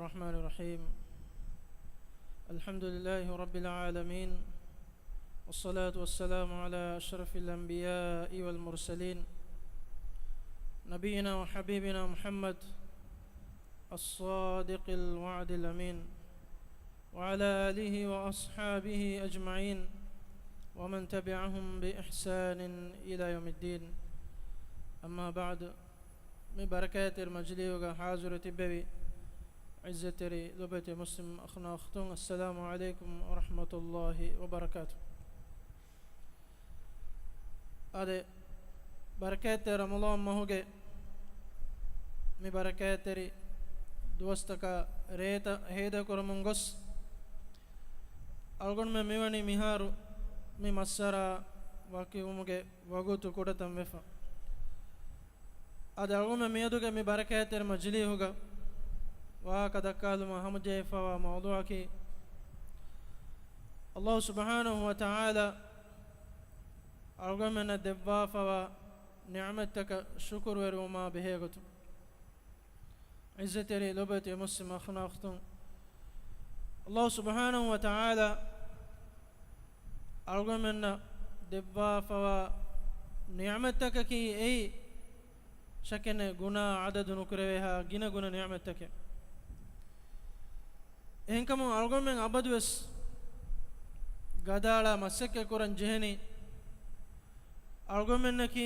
الرحمن الرحيم. الحمد لله رب العالمين، والصلاة والسلام على أشرف الأنبياء والمرسلين نبينا وحبيبنا محمد الصادق الوعد الأمين، وعلى آله وأصحابه أجمعين، ومن تبعهم بإحسان إلى يوم الدين. أما بعد، من بركات المجلس حاضر تبوي عزتري لبت مسلم أخنا أختون، السلام عليكم ورحمة الله وبركاته. هذا بركات رمضان مهوجة من بركات دوستك ريتا هيدا كرمونغس ألغن من ميواني ميهارو مي مسارا واقعي ومجة وغوتو كودتم وفا. هذا ألغن من ميادوك من بركات المجلس هوجا وكذكالو محمد جيفا وموضوعك الله سبحانه وتعالى أرغم من الدبافة ونعمتك شكر وما بهيغتو عزتري لبتي مسلم أخنا أختم. الله سبحانه وتعالى أرغم من الدبافة ونعمتك كي أي شكن غنا عدد نكرهها جنا غنا نعمتك إنكم أرغم من أبدوس غدالا مسك كورن جهني أرغم منك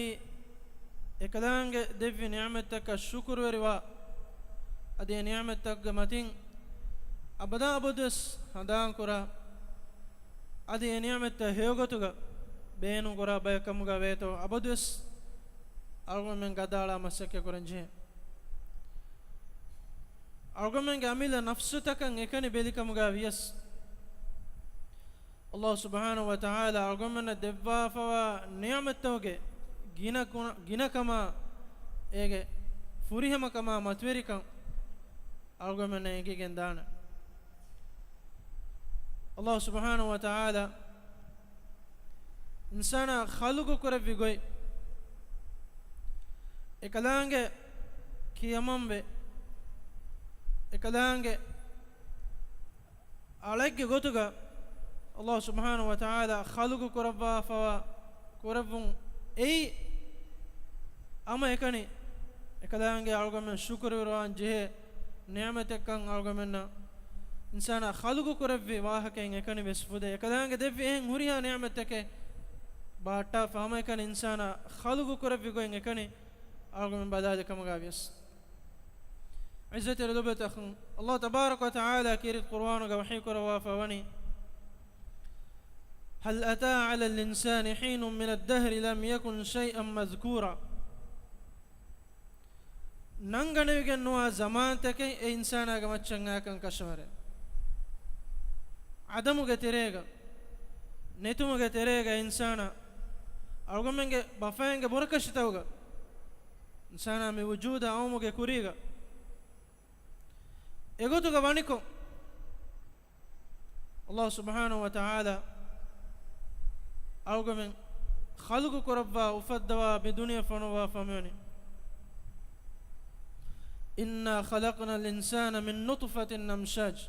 إكلانج دفي نعمتك الشكر وروا أدي نعمتك متين أبدا أبدوس هدان كورا أدي نعمتك هيوغتوغا بينو كورا بيكموغا ويتو أبدوس أرغم من غدالا مسك كورن جهني أرغم من عمل نفسك إكني بيلكموغا ويس الله سبحانه وتعالى أرغم من الدبافة ونعمتك جينا كما إيه فريهم كما متوريكم أرغم من إيه جندانا. الله سبحانه وتعالى إنسان خلق كره بيجوي إكلانج كيامم به إكلانج عليك غوتوغا الله سبحانه وتعالى خلق كربا فوا كربون أي أما إكاني إكلانج أرغم شكر وران جه نعمتك كان أرغم إنسان خلق كربي واهكين إكاني بسفودة إكلانج دفي إن هريها نعمتك باتا فهم إكان إنسان خلق كربي كوين إكاني أرغم بدال كم غابيس. عزتي لدبت أخن الله تبارك وتعالى كيرت قرآن وحي كروا فوني هل أتى على الإنسان حين من الدهر لم يكن شيئا مذكورا. نانغانيغن نوا زمان تك إنسان أغمتشنغا كان كشمره عدمك تريغا نتومك تريغا إنسان أرغمنغ بفاينغ بركشتوغا إنسان من وجود أومك كوريغا إغوتوغ بانيكو الله سبحانه وتعالى أرغمن خلق كربا وفدوا بدنيا فنوا فموني إنا خلقنا الإنسان من نطفة نمشاج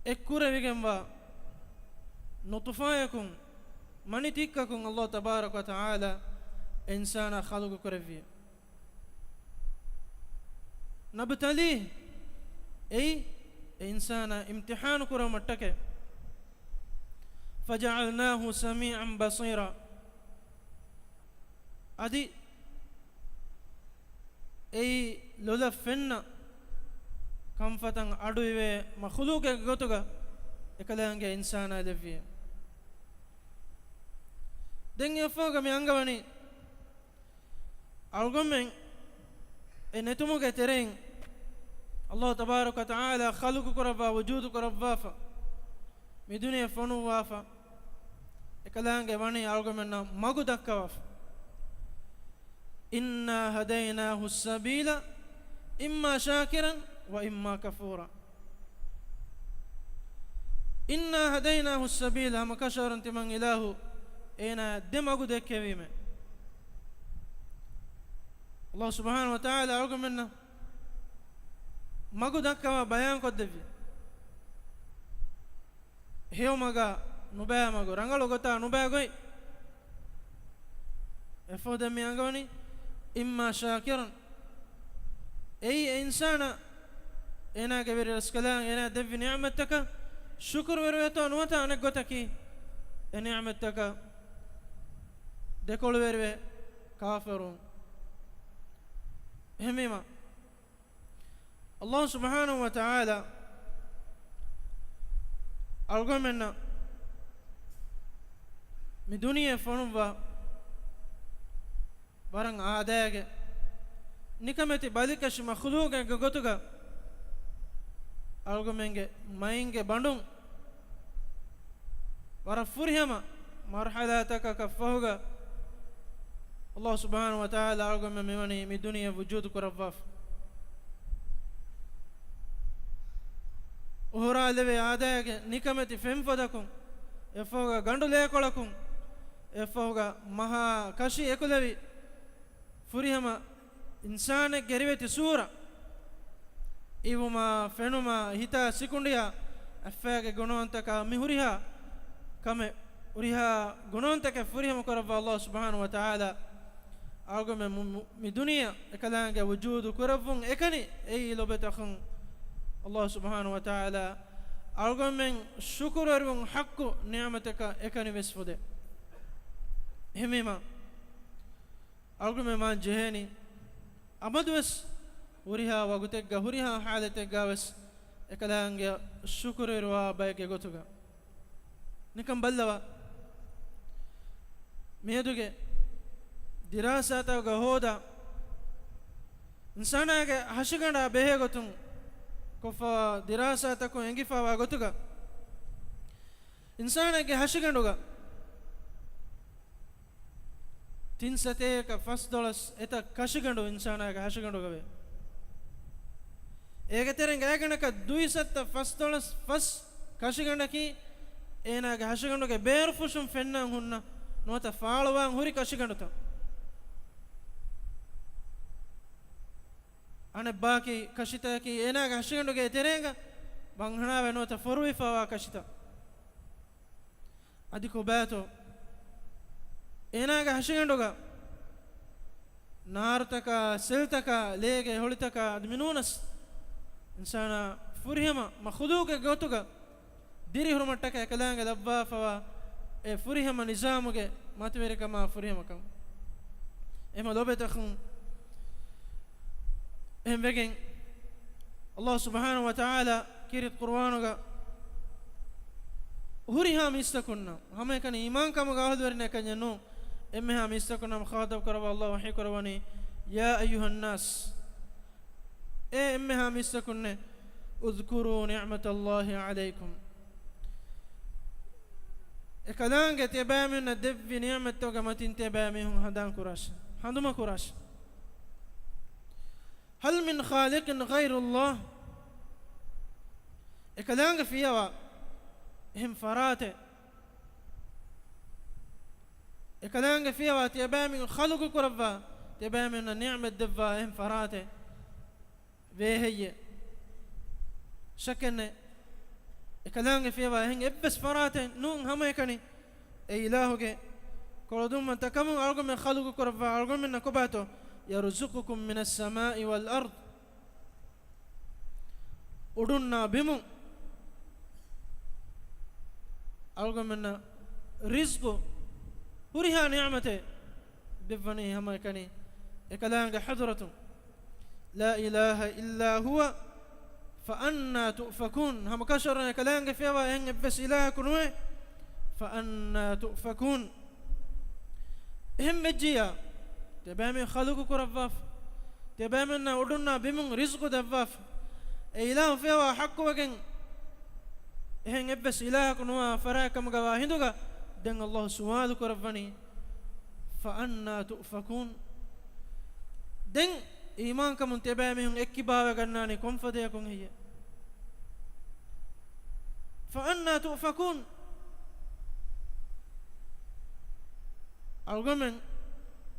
إكورة بيجنوا نطفايكم مني تيككم الله تبارك وتعالى إنسان خلق كربي نبتليه أي إنسان امتحان كرة متك فجعلناه سميعا بصيرا. أدي أي لولا فينا كم فتن أدوية مخلوق غوتوغا إكلانج إنسان أدفيه دين يفوق ميانغواني أرغمين إنتمو كترين الله تبارك وتعالى خلق كربا وجود كربا فا مدنيا فنو وافا إكلانج واني أرغمنا مغو دكواف إنا هديناه السبيل إما شاكرا وإما كفورا. إنا هديناه السبيل هم كشر انتمن إله إنا دمغو دكويمه الله سبحانه وتعالى أرغمنا magu dakkama bayan koddevi hewmaga nubaya magu rangalu gota nubaya goi efoda mi angoni imma shakiran ei insana ena geveri raskalan ena devvi ni'mataka shukr verweto nuwata anek gotaki e ni'mataka dekol verwe kafirun hemima Allah subhanahu wa ta'ala algomenna mi duniya fonumwa warang aadage nikameti balikash makhluqe gotuga algomenge mainge bandung wara furhama marhalataka kafahuga Allah subhanahu wa ta'ala algomen mewani mi duniya wujud kurawaf uhura leve aadage nikameti femfadakum efoga gandu lekolakum efoga maha kashi ekulevi furihama insane geriveti sura ivuma fenuma hita sikundiya affage gunontaka mihuriha kame uriha gunontaka furihama korava Allah subhanahu wa ta'ala algome mi duniya ekalange wujudu kuravun ekani ei lobetakhun Allah subhanahu wa ta'ala algome shukurarun haqqu ni'mataka ekani vesfude hemima algome man jeheni amadwes huriha wagutegga huriha halategga wes ekalange shukurarwa bayge gotuga nikam ballawa meduge dirasata ga hoda insanaage hashiganda behe gotun kofa dirasata ko engifa wa gotuga insanaage hashiganduga tinsate ka $1 eta kashigandu insanaage hashiganduga ve ege tereng eganaka duisatta $1 fas kashigandaki enaage hashiganduge beerfushum fennan hunna nota faalwan huri kashiganduta ane baki kashita ki enaage hashiganduge terenga banghanawe nota forwifa wa kashita adiko bato enaage hashiganduga naartaka seltaka lege holitaka adminunas insana furihama makhluqe gotuga diri hurumattaka ekalange labbafawa e furihama nizamuge matverikama furihama kam ema lobetakhun ehmegen Allah subhanahu wa ta'ala kirit qur'anuga huriha mistakunna hame kan iman kam gahadwarne kanyanu emmeha mistakunna mukhatab karwa Allah wahi karwani ya ayyuhan nas emmeha mistakunne udhkuru ni'matallahi alaykum ekalange tebamin devvi ni'matu gamatin tebamihun hadan kurash handuma kurash هل من خالق غير الله ekalange fiyawa هم فرات ekalange fiyawa tebamin khalqu kurva tebamin ni'mat devva هم فرات veheye shakene ekalange fiyawa hen ebbes farate nun hamayekani e ilahuge kolodum man takamun algum khalqu kurva algum nakobato يرزقكم من السماء والأرض udunna bimu algomena rizqu huriha ni'mate bifani hamakani ekalanga hadratu la ilaha illa huwa fa anna tufakun hamakashara ekalanga fiwa en bes ilaha kunwe fa anna tufakun hemjiya تبامي خلقك رفاف تبامنا ودنا بمن رزق دفاف إله فيها حق وجن إهن بس إلهك نوا فراكم جواهدك دن الله سوالك رفني فأنا تؤفكون دن إيمانكم تبامهم إكبا وجناني كم فديكم هي فأنا تؤفكون الجمن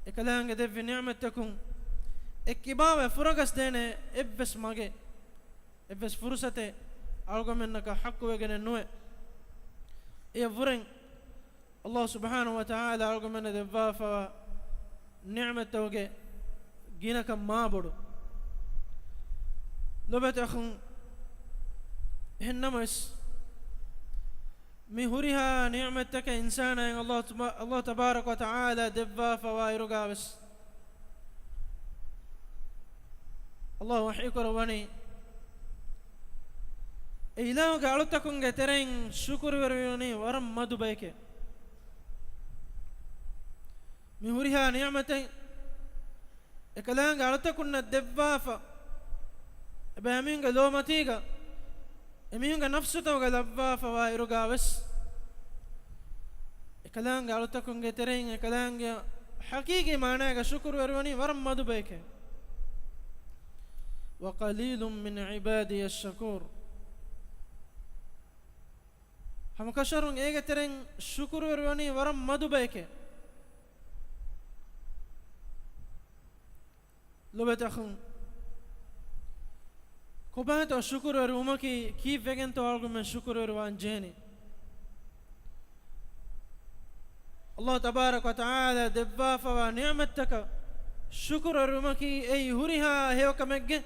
ekalange devvi ni'matakum ekkibawe furagas dene ebbes mage eves fursate algomennaka haqqu wegen nuwe e vuren Allah subhanahu wa ta'ala algomenna devva fa ni'matoge ginaka maabodu lobet akhun hennamas mi huriha ni'mataka insana Allah tabarak wa ta'ala devva fa wa irugaves Allah wahikor wani ilahu ga alutakunge tereng syukur werwani waram madu baike mi huriha ni'matay ekalang ga alutakunna devva fa ebaminga lomatiga emiyunga nafsu tawga labba fa wa irugaves ekalang ga alutakunge tereng ekalang hakiki maana ga syukur werwani waram madu baike وقليل من عبادي الشكور هم كشرون ايغا ترين شكر وروني ورم مدو بيكه لو بتاخون كوبات شكر ورمكي كيف وگن تو algo من شكر وران جهني الله تبارك وتعالى دبا فوا نعمتك شكر ورمكي اي هريها هيو كمگه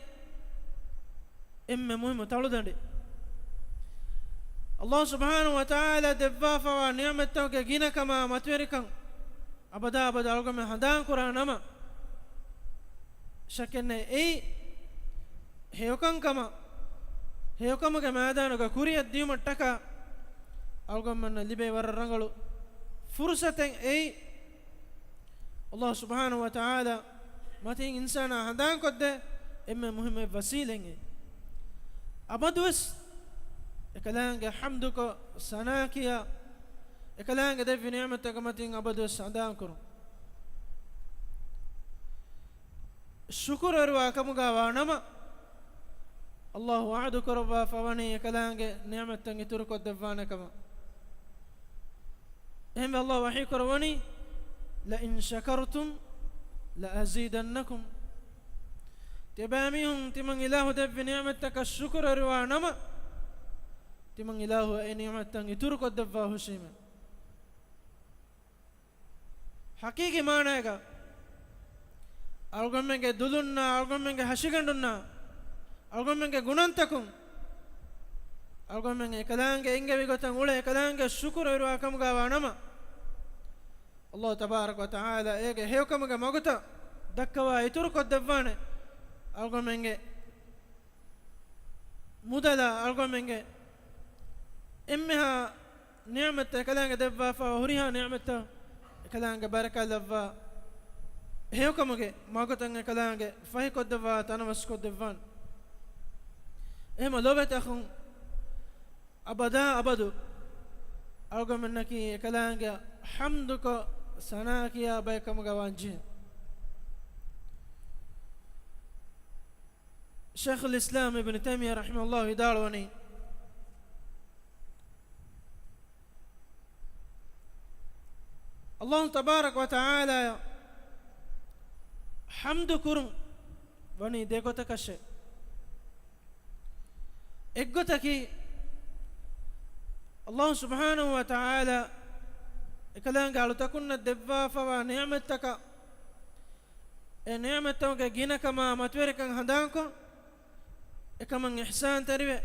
إما مهم تعلدني الله سبحانه وتعالى دفاف ونعمته كجينا كما متوركم أبدا ألقى من هدان قرآن أما شكلنا أي هيوكان كما كما هدان كوري الديوم التكا ألقى من لبي وررنغلو فرصة أي الله سبحانه وتعالى ما تين إنسان هدان كده إما مهم وسيلة أبدوس إكلانك حمدك سناكيا إكلانك دفي نعمتك متين أبدوس عدانكم الشكر أرواكم غوانما الله وعدك ربا فواني إكلانك نعمتك ترك الدفانكما هم الله وحيك رواني لئن شكرتم لأزيدنكم تباميهم تمن إله دب نعمتك الشكر روانما تمن إله أي نعمتك يترك الدفاه شيما حقيقي ما نيجا ألقى منك دلنا ألقى منك هشيكندنا ألقى منك غنانتكم ألقى منك كلامك إنك بيقطن ولا كلامك الشكر رواكم غوانما الله تبارك وتعالى إيه هيوكم غمغتا دكوا يترك الدفانه algo menge mudala algo menge emmeha ni'mat kalanga devva fa huriha ni'mat kalanga baraka lavva heyokamuge magotanga kalanga fahi kodva tanawas kodvan ema lobet akhun abada abadu algo mennaki kalanga hamduka sanakiya baykamuga wanje شيخ الإسلام ابن تيمية رحمه الله يداروني الله تبارك وتعالى حمد كرم وني ديكو تكشي اگو تكي الله سبحانه وتعالى اكلان قالوا تكون الدفافة ونعمتك نعمتك جينك ما متورك هدانكو كمان إحسان تربية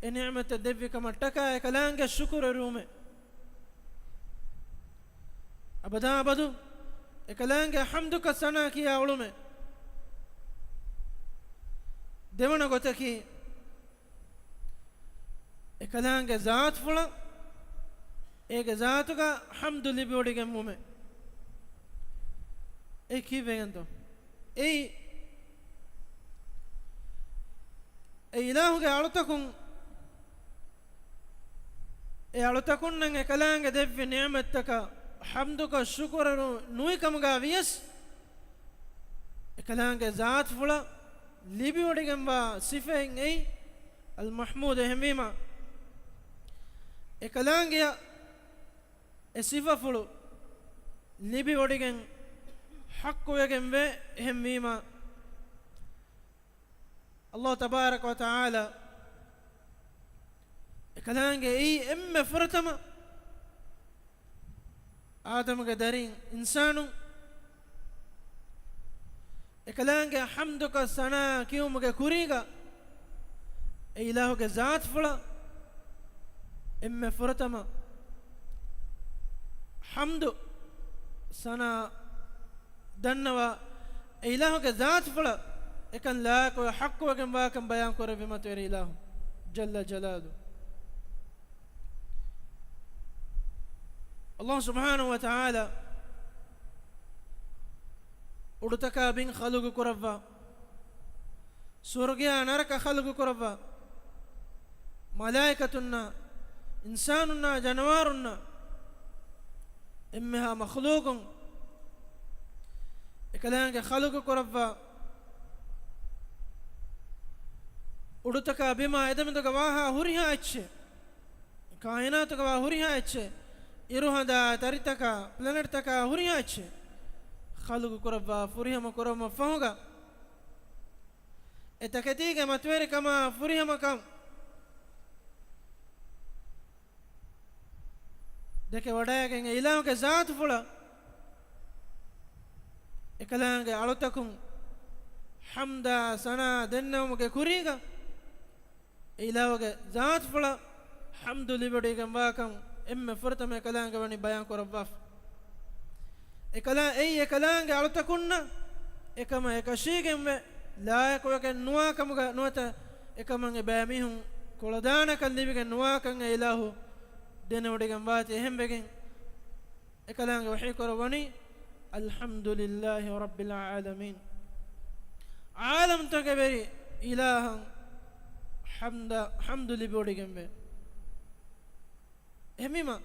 نعمة الدفء كمان تكا كلامك الشكر رومه أبدا أبدو كلامك حمدك سنا كي أولومه دمنا قتكي كلامك ذات فلا ذاتك حمد لله بودي كمومه كيف ينتو إلهك أعلتكم نعم كلامك دف نعمتك حمدك الشكر نوي كم غاويس كلامك ذات فلا لبي وديكم با صفة أي المحمود هميما كلامك صفة فلو لبي وديكم حق ويكم هميما الله تبارك وتعالى ekalaange ei emme furatama aadamuge darin insanu ekalaange hamduka sana kiyumuge kuriga e ilahuge zaat fula emme furatama hamdu sana dannawa e ilahuge zaat fula ekan la ko haqqu wagen wakan bayan kore bimatu eri ilahu jalla jalalu Allah subhanahu wa ta'ala udutaka bin khalugu kuravva surgya naraka khalugu kuravva malaikatunna insanunna janawarunna immeha makhluqun ekalaange khalugu kuravva udutaka bima edemeduga waha huriha ecche kainatuga waha huriha ecche iruhanda taritaka planet taka huriha ecche khalugu kuravva furihama kurama fahuga etaketiga matweri kama furihama kam deke wadayagen ilahuge zaatu fula ekalaange alutakum hamda sana dennawmuge kuriga ilahuge zaatu fula hamdu libodigen wakam emme furtame ekalaange wani bayan kuravva ekala ei ekalaange alutakunna ekama ekashigenwe laayakwaken nuwakamuga nuwata ekamange baamihun koladana kallibigen nuwakan ilahu denewdigen waati ehembegen ekalaange wahi korwani alhamdulillahi rabbil alamin alam takaberi ilahan hamdu libodigen be ehmima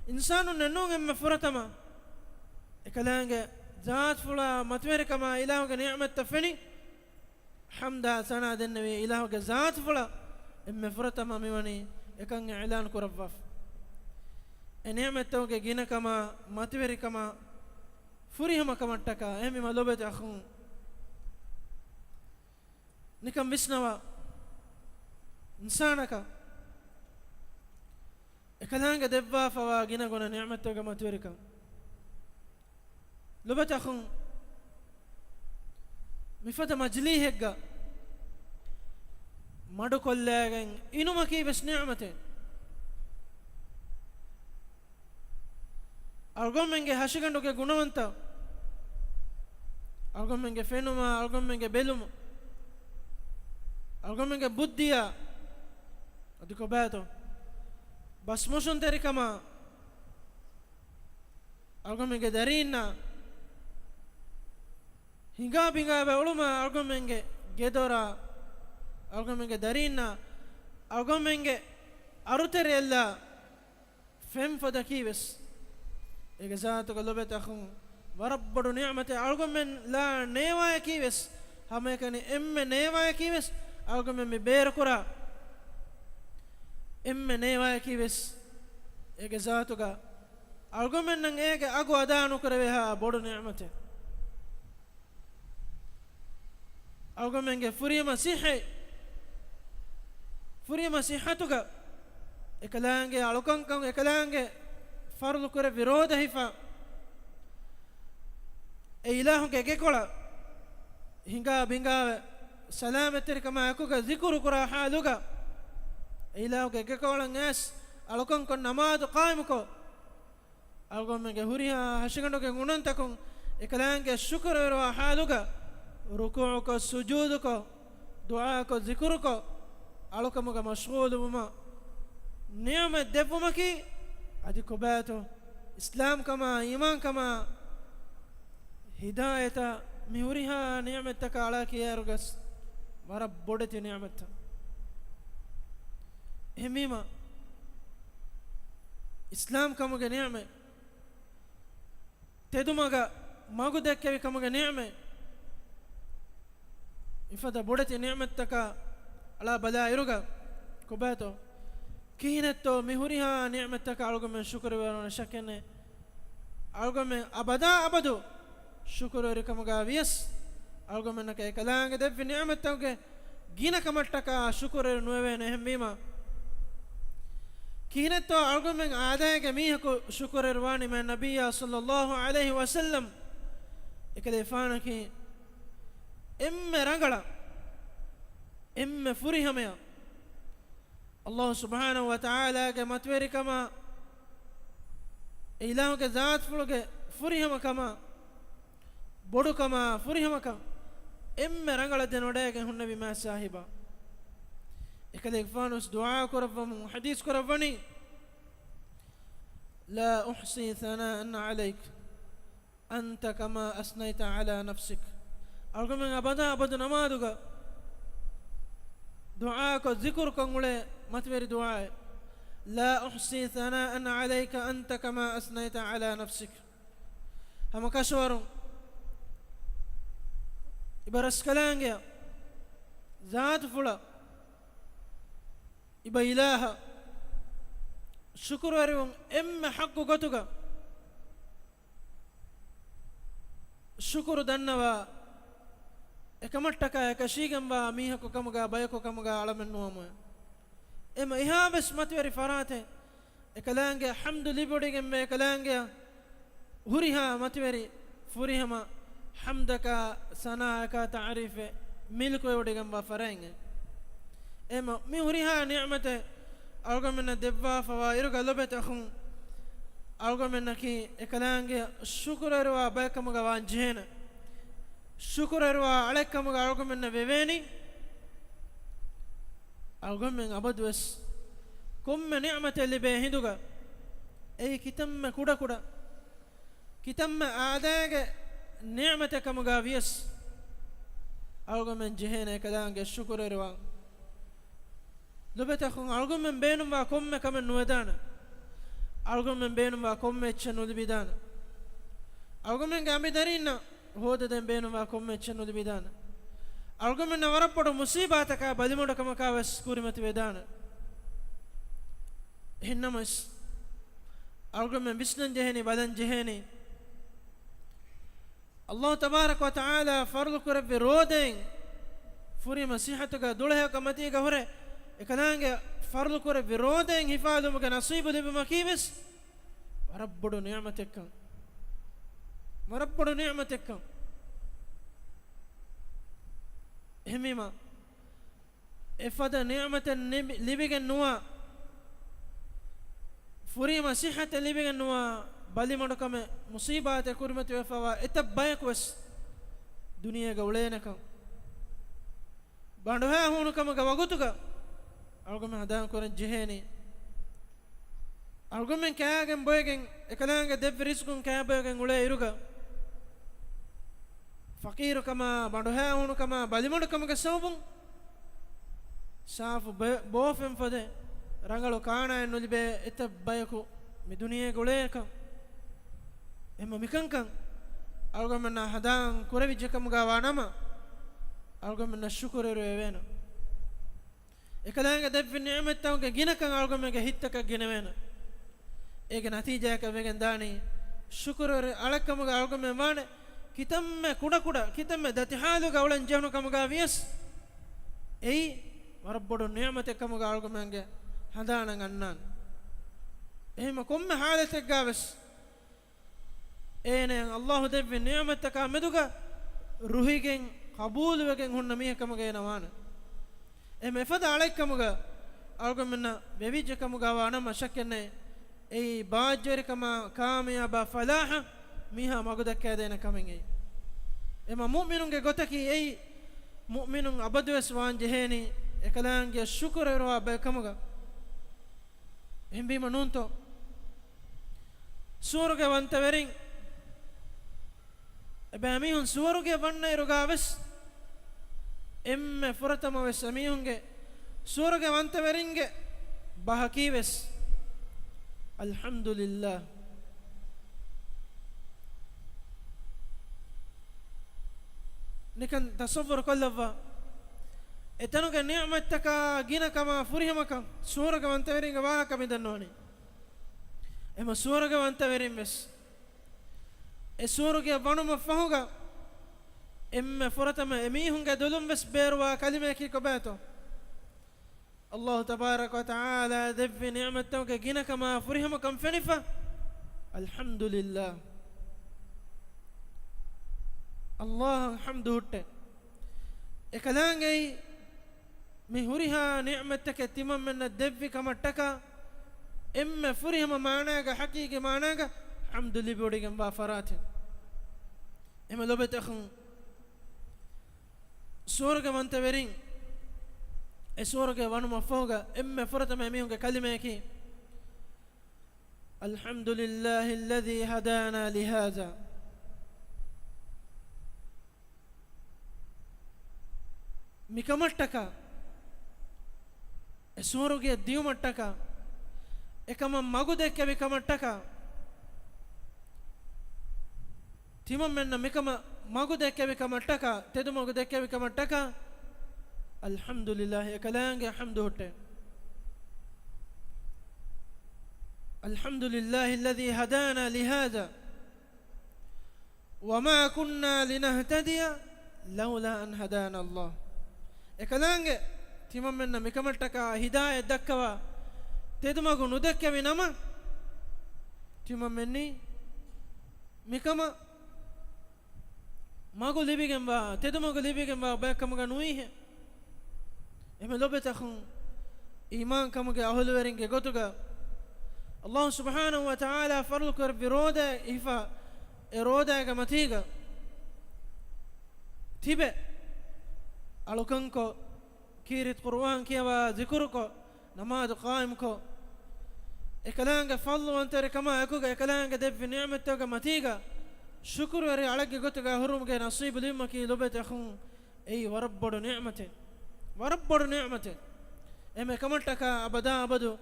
insanu nennun emme furatama ekalaange zaat fula matweri kama ilahuge ni'mat tafani hamda sana dennewi ilahuge zaat fula emme furatama miwani ekan i'lan kuravvaf e ni'mat tawge gina kama matweri kama furihama kamattaka ehmima lobete akhun nikam visnawa insanaka ekalaange devva fawa gina gona ni'mat tawge matweri kam lobata khun mifata majli hegga madu kollagen inuma ki bes ni'mate algomenge hashiganduge gunawanta algomenge fenuma algomenge beluma algomenge buddhiya adiko bato basmoshon terikama algomenge darinna hinga binga be uluma algomenge gedora algomenge darinna algomenge arutere ella fem foda kives ege zaatu ko lobeta khum warabbu ni'mati algomen la newa kives hame kane emme newa kives algomen me ber kura emme newa kives ege zaatu ga algomen nan ege agu adanu kurave ha bodu ni'mati algomenge furima sihatuga ekalaange alukankan ekalaange farlu kure viroda hifa e ilahuge gekola hinga binga salametir kama akuga zikru kura haluga e ilahuge gekola ngas alukankan namaz qaimuko algomenge huriha hashiganduge gunantakun ekalaange shukru wa haluga ruku'uka sujuduka du'aaka zikruka alukamuga mashghuluma ni'mat devumaki adi kobato islam kama iman kama hidayata mihuriha ni'mataka ala kiyarugas marab bodati ni'mat hemima islam kamuga ni'mat tedumaga magu dekkevi kamuga ni'mat ifada bodati ni'mataka ala balairuga kobato kihinetto mihuriha ni'mataka algomen shukr werona shakene algomen abadu shukr werikamuga vies algomen ka ekalaange devvi ni'matawge gina kamattaka shukure nuwene hembima kihinetto algomen aadayge mihako shukure rwani man nabiyya sallallahu alaihi wasallam ekade faanaki emme rangala emme furihamaya Allah subhanahu wa ta'ala ge matweri kama ilahu ge zaat fuluge furihama kama bodu kama furihama kama emme rangala denode ge hunnabi ma sahiba ekade fanus dua koravum hadith koravani la uhsi thana'an 'alayk anta kama asnayta 'ala nafsik algomen abada namaduga dua ko zikr ko ngule matweri dua la uhsi thana'an 'alayka anta kama asnayta 'ala nafsik hama kashwaru ibaras kalange zaat fula iba ilaha shukru arivun emme haqqu gotuga shukru dannawa ekamattaka ekashigamba mihako kamuga bayako kamuga alamennuwamu ema ihabes matweri farate ekalange hamdu libodigemme ekalange huriha matweri furihama hamdaka sanaka ta'rife milko yodigamba farenge ema mi huriha ni'mate algomenna devva fawa iruga lobeta khum algomenna ki ekalange shukuraruwa baykamuga wanjena shukuraruwa alekamuga algomenna veveni algomen abadwes komme ni'mate libe hinduga ei kitamme kuda kitamme aadage ni'mate kamuga vies algomen jehene ekalange shukuraruwa lobeta khum algomen beenuma komme kamen nuedana algomen beenuma komme channul bidana algomen gambi darina hoda den beenuma komme channul bidana algomen nawarappodu musibataka balimoda kamaka wes kurimati vedana hinnamas algomen bisnan jeheni badan jeheni Allah tabarak wa taala fardu kurabbi roden furi masihatuga dulhe kamati ga hore ekanaange fardu kore viroden hifadumuge nasibu libuma kiwes warabbudu ni'matekkan ehmima efada ni'matan libigen nuwa furima sihhata libigen nuwa balimodukame musibate kurmati wefawa etabbayakwas duniyaga ulenakam banduha hunukamaga wagutuga algomen hadan koren jeheni algomen kaagen boygen ekalange dev riskun kaabogen ule iruga faqiru kama banduha hunu kama balimodu kama gasawbun safu bofen fode rangalo kaana ennulibe etabbayaku mi duniye goleka emma mikankan algomen hadan korevi jekamuga wanama algomen shukuru evena ekalaanga devvi ni'mat tawge ginakan algomege hittaka ginewena ege natija ka vegen dani shukuru alakamuga algome mane kitamme kuda kitamme dati halu ga ulan jehnu kamuga vies ei warabbodu ni'mat kamuga algomenge hadanan annan ehma komme halate gaves ene Allah devvi ni'mat ka meduga ruhigen qabul wegen hunna mi kamuga enawana eme fada alekamuga algomenna bevije kamuga wana mashakenne ei baajjeri kama kamiyaba falaha miha magudakka dena kamenge ema mu'minunge gotaki ei mu'minun abadwes wan jeheni ekalange shukru ro ba kamuga embi manunto suruge wantaverin ebami hun suruge wanne rogaves emme furatama wes amiyunge suruge wantaveringe bahaki wes alhamdulillah nikan tasawwur kollava etanuge ni'mataka gina kama furihamaka suruge wantaveringe wahaka midannoni ema suruge wantaverin wes e suruge wanuma fahuga emme furatama emihunge dulum ves berwa kalime ki kobato Allah tabarak wa taala devvi ni'matuge gina kama furihama kam fenifa alhamdulillah Allah hamdu hutte ekalangai mi huriha ni'matake timam menna devvi kamattaka emme furihama maanaga haqiqi maanaga hamdulillah bodigam ba farate emme lobet akhun sورغمانت ورين اسورغ ونما فوغا ام فرتما ميونغ كلمه الحمد لله الذي هدانا لهذا ميكمٹکا اسورغ دیومٹکا එකම මගු දෙක විකමට්ටකා තිමම් මෙන්න මෙකම මගු දෙක විකමට්ටකා තෙදු මගු දෙක විකමට්ටකා අල්හම්දුලිල්ලාහ් එකලංගේ හම්දු හොටේ අල්හම්දුලිල්ලාහි الذي هدانا لهذا وما كنا لنهتدي لولا أن هدانا الله එකලංගේ තිමම් මෙන්න මෙකමට්ටකා හිදායත් දක්කවා තෙදු මගු නුදෙක විනම තිමම් මෙන්නි මිකම mago libigem ba tedu mago libigem ba ba kamuga nuihe eme lobetakhun iman kamuga ahulu weringe gotuga Allah subhanahu wa ta'ala farlu kar viroda ifa eroda ga matiga tibe alukanko kirit qur'an kiwa zikruko namaz qaim ko ekalanga fallu antere kama akuga ekalanga dev ni'matoga matiga شكر وري على جوتك هروم جاي نصيب لما كي لبت أخون أي وربّر نعمته إما كمان تكا أبدا أبدو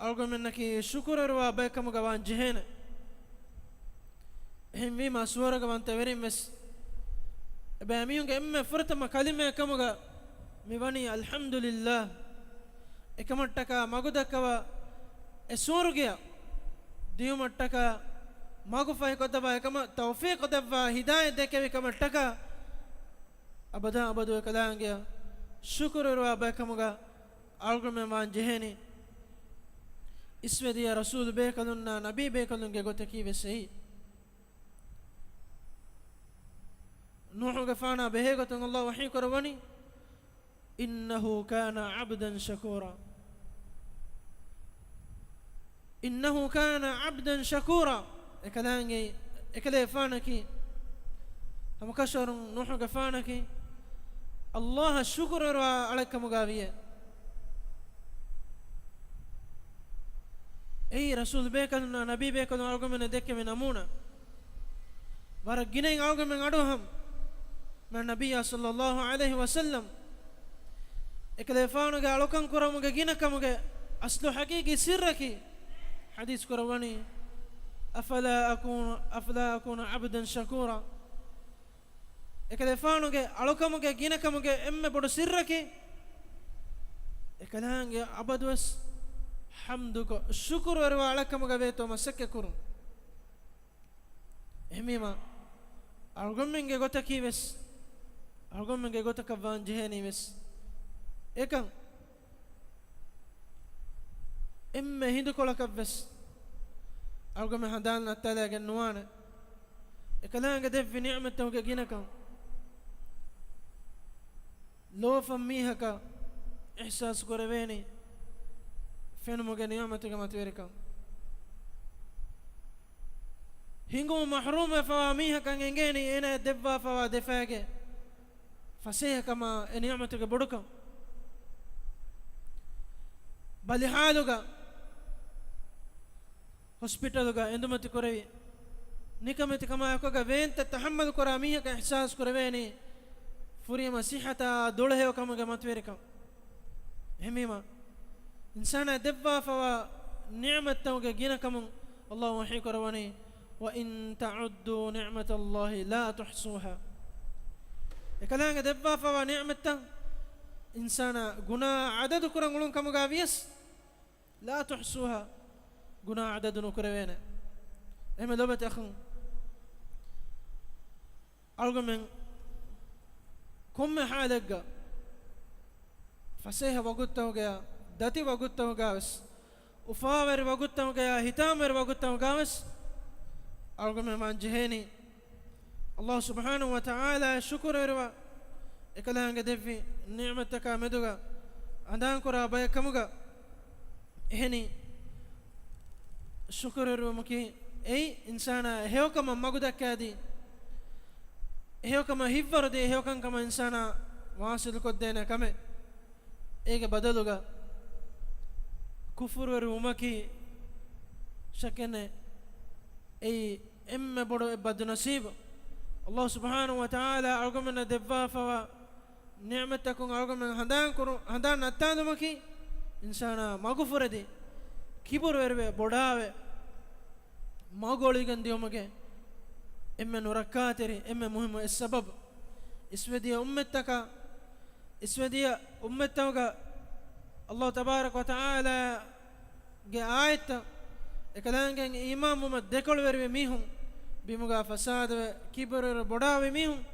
أرجو منك شكر وروا بكم جوان جهنة هم في ما سورة جوان توري مس بأميون إما فرت ما كلمة كم جا مبني الحمد لله كمان تكا ما قد كوا السورة جا ديوم تكا magu fay ko daba kama tawfiq daba hidayat deke kama taka abada abadu kalange shukr ro ba kamuga algume man jeheni iswedi rasul be kalunna nabi be kalunge gote ki vesei nuh gafana be gotun Allah wahi korwani innahu kana abdan shakura innahu kana abdan shakura ekalaange ekale faanaki amakasharun nuhu gafaanaki Allah shukr wa alaka mugawiya ay rasul bekalna nabi bekalna argumen dekke men amuna waragine argumen aduham man nabiyya sallallahu alaihi wasallam ekale faanuge alukan kuramuge ginakamuge aslu haqiqi sirraki hadith kurawani أفلا أكون عبدا شكورا إكلفانوك ألوكموك جينكموك إم بدو سرك إكلانك عبدوس حمدك الشكر وروالكموك بيتو مسككور هميما أرغمينك غوتكي بس أرغمينك غوتك فان جهني بس إكم إم هندو كولك بس أرجو هدان التلا جنوانا إكلان قد في نعمة وجينك لو فميها كا إحساس قربيني فين مجن نعمة كما توريك هنگو محروم فواميها كان ينجيني أنا دبّا فوا دفاعه فسيها كما نعمة كبرك بل حالك hospital ga endumati korevi nikamati kama yakoga venta tahammul koramiya ka ihsas koreveni furiyama sihata dolhe kamaga matverika hemima insana debba fa ni'mat tawga ginakam Allah wahi korawani wa in ta'uddu ni'matallahi la tuhsuha ekalanga debba fa ni'mat insana guna adad kurangulun kamaga vias la tuhsuha guna adad nukurevene eme lobet akhun argumen komme halegga faseha waguttawga dati waguttawga wes ufawer waguttawga hitamer waguttawga wes algome man jeheni Allah subhanahu wa ta'ala shukrewa ekalaanga devvi ni'mataka meduga andan kora bayakamuga ehni shukrewa maki ei insana hewkama magudakadi hewkama hivvarde hewkan kama insana wasil koddena kame ege badaluga kufurweru umaki shakene ei emme bodo e bad nasib Allah subhanahu wa ta'ala algomena devva fa ni'matakum algomen handan nattanumaki insana magufuredi kiburwerwe bodave magoligan diomage emme nurakateri emme muhim es sabab iswediya ummetaka Allah tabarak wa ta'ala ge ayata ekalangen imam muhammad dekolwerwe mihun bimuga fasad kiburwer bodave mihun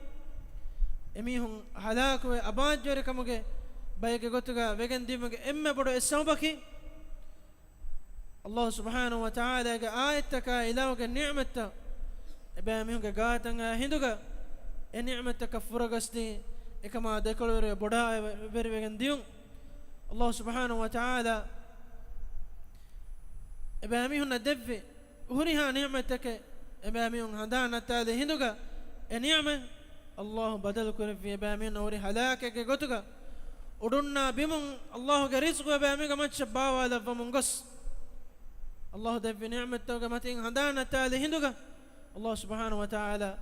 emihun halakwe abajjore kamuge bayge gotuga wegen dimuge emme bodo es sabaki Allah subhanahu wa ta'ala ge ayataka ilawge ni'mata eba mihunge gatanga hinduga e ni'mata kafuragasti ekama dekolore boda berwegen diun Allah subhanahu wa ta'ala eba mihun devve huriha ni'matake eba mihun handana tale hinduga e ni'ma Allah badal kurfi eba mihun huri halake ge gotuga udunna bimun Allah ge rizqu eba miga machbawa la mungos Allah devve ni'mata matin handana tale hinduga Allah subhanahu wa ta'ala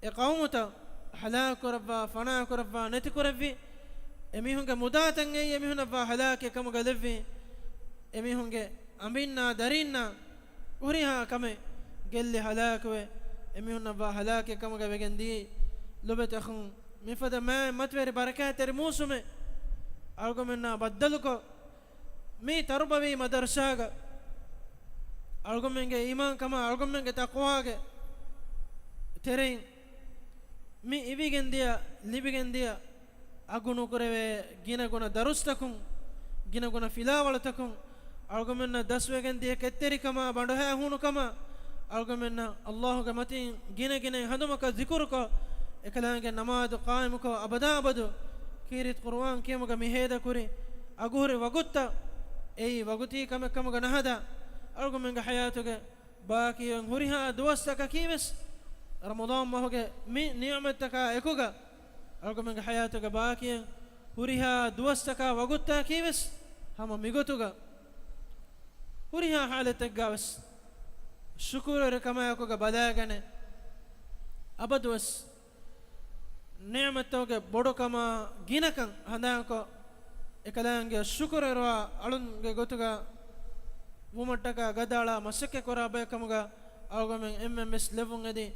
iqawmuta halaku rabba fanaku rabba netiku rabbi emihunge mudatange emihuna va halake kamuga levvi emihunge ambinna darinna uriha kame gelli halakwe emihuna va halake kamuga vegendi lobetakhun mifada ma matweri barakateri musume algomenna baddaluko mi tarbawi madarsaga algomenge iman kama algomenge taqwaage terein mi ibigendia libigendia agunu kureve gina guna darustakun gina guna filawaltakun algomenna daswegendia ketteri kama bandoha hunu kama algomenna Allah ge matin gina hadumaka zikruko ekalange namaz qaimuko abada abadu kirit qur'an kimuga miheda kuri agure wagutta ei waguti kama kama nahada algomenga hayatuge bakiyon huriha duwastaka kimes ramadan mahoge mi ni'mataka ekuga algomenga hayatuge bakiyon huriha duwastaka wagutta kimes hama migotuga huriha halatak gawas shukura kama ekuga badagane abadwas ni'matoge bodo kama ginakan handanko ekalange shukura ro alunge gotuga mumattaka gadala masake korabe kamuga algomen MMS levun edi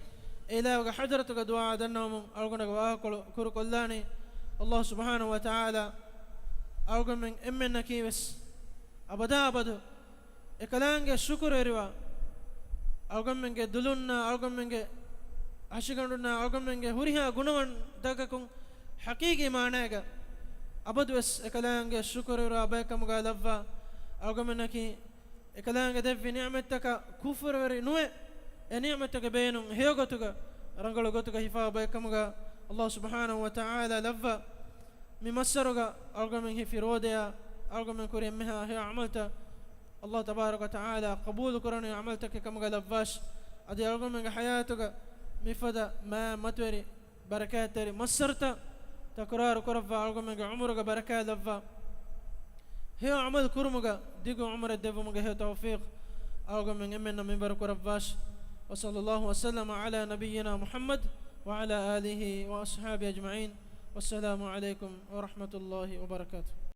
ilaga hadratuga du'a dannamu algona wa kuru kollani Allah subhanahu wa ta'ala algomen emmenna kiwes abada abadu ekalange shukura riwa algomenge dulunna algomenge ashiganduna algomenge huriha gunawan dagakun haqiqi maanaga abadwes ekalange shukura riwa baykamuga lavva algomenaki ekalange devvi ni'mataka kufur weri nuwe e ni'mataka beenun heyogotuga rangalo gotuga hifa baykamuga Allah subhanahu wa ta'ala lavva mi massaruga algomen hifi rodeya algomen kuri emmeha he amalta Allah tabarak wa ta'ala qabul kurani amaltaka kamuga lavvash adi algomen hayatuga mi fada ma matweri barakateri massarta takrar kurva algomen umruga barakat lavva هي عمل كرمجا ديجو عمر الدفمجا هي توفيق أرجو من إمنا من بركة رباش وصلى الله وسلم على نبينا محمد وعلى آله وأصحابه أجمعين والسلام عليكم ورحمة الله وبركاته.